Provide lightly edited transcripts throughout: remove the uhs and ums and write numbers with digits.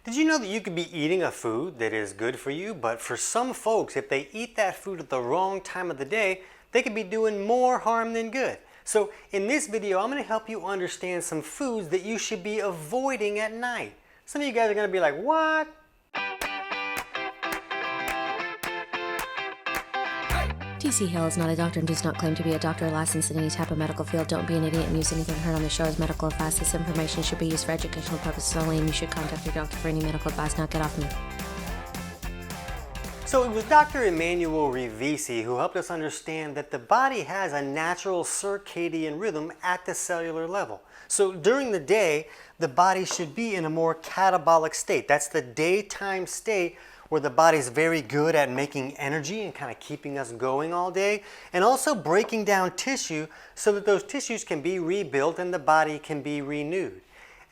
Did you know that you could be eating a food that is good for you, but for some folks, if they eat that food at the wrong time of the day, they could be doing more harm than good? So in this video, I'm going to help you understand some foods that you should be avoiding at night. Some of you guys are going to be like, what? TC Hale is not a doctor and does not claim to be a doctor or licensed in any type of medical field. Don't be an idiot and use anything heard on the show as medical advice. This information should be used for educational purposes only, and you should contact your doctor for any medical advice. Now get off me. So it was Dr. Emanuel Revici who helped us understand that the body has a natural circadian rhythm at the cellular level. So during the day, the body should be in a more catabolic state. That's the daytime state where the body's very good at making energy and kind of keeping us going all day, and also breaking down tissue so that those tissues can be rebuilt and the body can be renewed.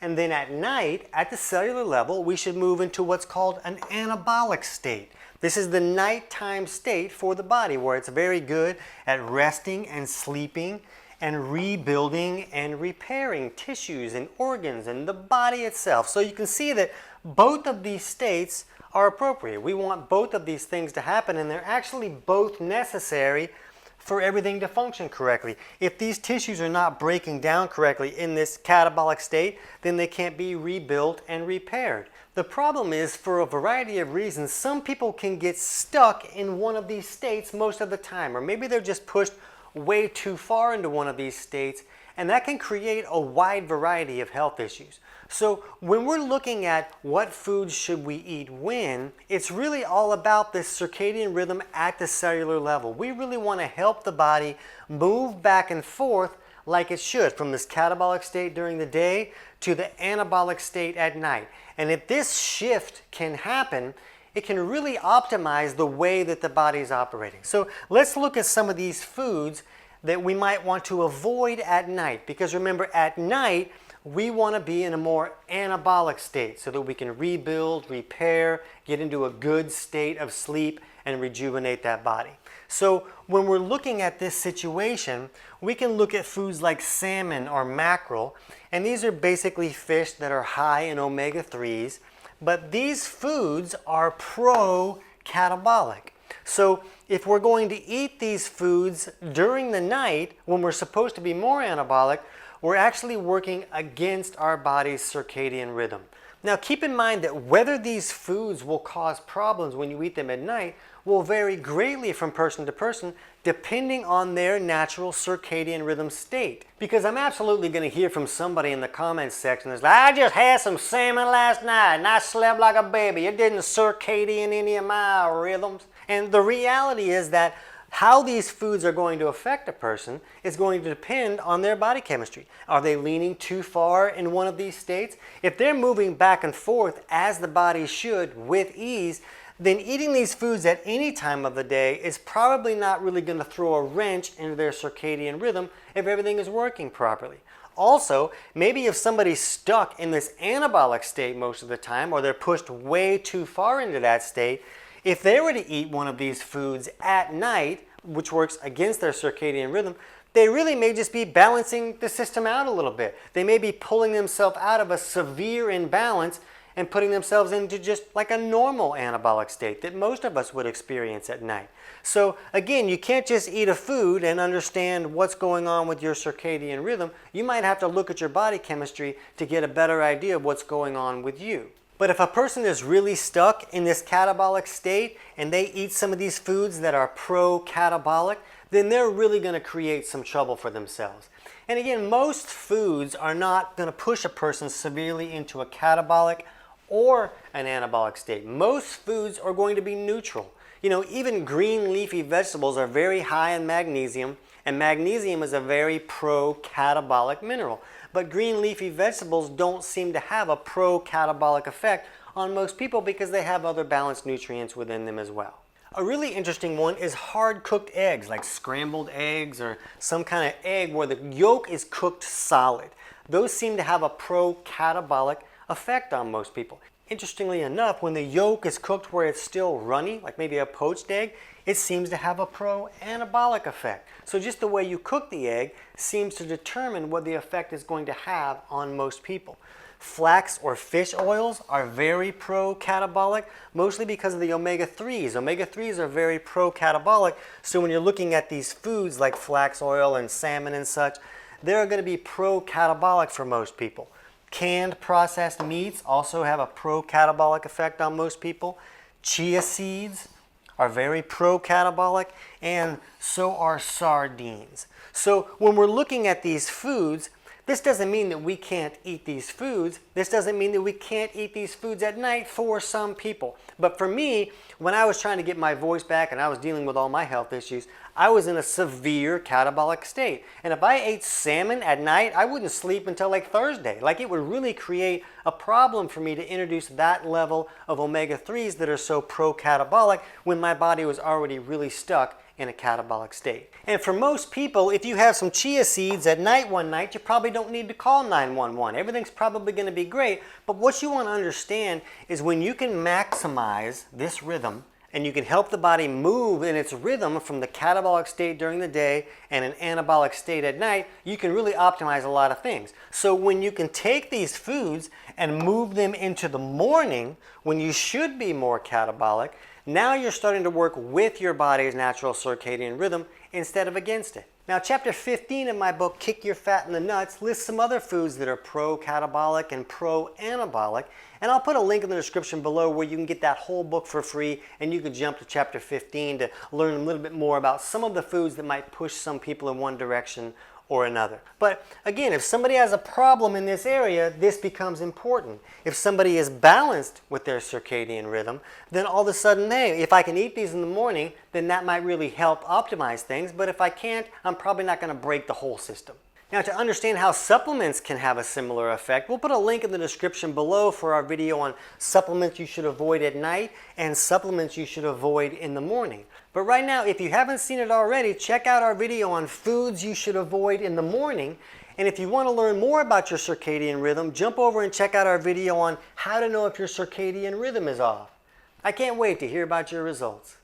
And then at night, at the cellular level, we should move into what's called an anabolic state. This is the nighttime state for the body where it's very good at resting and sleeping and rebuilding and repairing tissues and organs and the body itself. So you can see that both of these states are appropriate. We want both of these things to happen, and they're actually both necessary for everything to function correctly. If these tissues are not breaking down correctly in this catabolic state, then they can't be rebuilt and repaired. The problem is, for a variety of reasons, some people can get stuck in one of these states most of the time, or maybe they're just pushed way too far into one of these states, and that can create a wide variety of health issues. So when we're looking at what foods should we eat when, it's really all about this circadian rhythm at the cellular level. We really want to help the body move back and forth like it should, from this catabolic state during the day to the anabolic state at night. And if this shift can happen, it can really optimize the way that the body is operating. So let's look at some of these foods that we might want to avoid at night, because remember, at night we want to be in a more anabolic state so that we can rebuild, repair, get into a good state of sleep and rejuvenate that body. So when we're looking at this situation, we can look at foods like salmon or mackerel, and these are basically fish that are high in omega-3s, but these foods are pro-catabolic. So if we're going to eat these foods during the night when we're supposed to be more anabolic, we're actually working against our body's circadian rhythm. Now keep in mind that whether these foods will cause problems when you eat them at night will vary greatly from person to person depending on their natural circadian rhythm state. Because I'm absolutely going to hear from somebody in the comments section that's like, I just had some salmon last night and I slept like a baby. It didn't circadian any of my rhythms. And the reality is that how these foods are going to affect a person is going to depend on their body chemistry. Are they leaning too far in one of these states? If they're moving back and forth as the body should with ease, then eating these foods at any time of the day is probably not really going to throw a wrench into their circadian rhythm if everything is working properly. Also, maybe if somebody's stuck in this anabolic state most of the time, or they're pushed way too far into that state, if they were to eat one of these foods at night, which works against their circadian rhythm, they really may just be balancing the system out a little bit. They may be pulling themselves out of a severe imbalance and putting themselves into just like a normal anabolic state that most of us would experience at night. So again, you can't just eat a food and understand what's going on with your circadian rhythm. You might have to look at your body chemistry to get a better idea of what's going on with you. But if a person is really stuck in this catabolic state and they eat some of these foods that are pro-catabolic, then they're really going to create some trouble for themselves. And again, most foods are not going to push a person severely into a catabolic or an anabolic state. Most foods are going to be neutral. You know, even green leafy vegetables are very high in magnesium, and magnesium is a very pro-catabolic mineral. But green leafy vegetables don't seem to have a pro-catabolic effect on most people because they have other balanced nutrients within them as well. A really interesting one is hard-cooked eggs, like scrambled eggs or some kind of egg where the yolk is cooked solid. Those seem to have a pro-catabolic effect on most people. Interestingly enough, when the yolk is cooked where it's still runny, like maybe a poached egg, it seems to have a pro-anabolic effect. So just the way you cook the egg seems to determine what the effect is going to have on most people. Flax or fish oils are very pro-catabolic, mostly because of the omega-3s. Omega-3s are very pro-catabolic, so when you're looking at these foods like flax oil and salmon and such, they're going to be pro-catabolic for most people. Canned processed meats also have a pro-catabolic effect on most people. Chia seeds are very pro-catabolic, and so are sardines. So when we're looking at these foods, this doesn't mean that we can't eat these foods. This doesn't mean that we can't eat these foods at night for some people. But for me, when I was trying to get my voice back and I was dealing with all my health issues, I was in a severe catabolic state. And if I ate salmon at night, I wouldn't sleep until like Thursday. Like, it would really create a problem for me to introduce that level of omega-3s that are so pro-catabolic when my body was already really stuck in a catabolic state. And for most people, if you have some chia seeds at night one night, you probably don't need to call 911. Everything's probably going to be great. But what you want to understand is when you can maximize this rhythm and you can help the body move in its rhythm from the catabolic state during the day and an anabolic state at night, you can really optimize a lot of things. So when you can take these foods and move them into the morning when you should be more catabolic, now you're starting to work with your body's natural circadian rhythm instead of against it. Now, chapter 15 of my book, Kick Your Fat in the Nuts, lists some other foods that are pro-catabolic and pro-anabolic, and I'll put a link in the description below where you can get that whole book for free, and you can jump to chapter 15 to learn a little bit more about some of the foods that might push some people in one direction or another. But again, if somebody has a problem in this area, this becomes important. If somebody is balanced with their circadian rhythm, then all of a sudden, hey, if I can eat these in the morning, then that might really help optimize things. But if I can't, I'm probably not going to break the whole system. Now, to understand how supplements can have a similar effect, we'll put a link in the description below for our video on supplements you should avoid at night and supplements you should avoid in the morning. But right now, if you haven't seen it already, check out our video on foods you should avoid in the morning. And if you want to learn more about your circadian rhythm, jump over and check out our video on how to know if your circadian rhythm is off. I can't wait to hear about your results.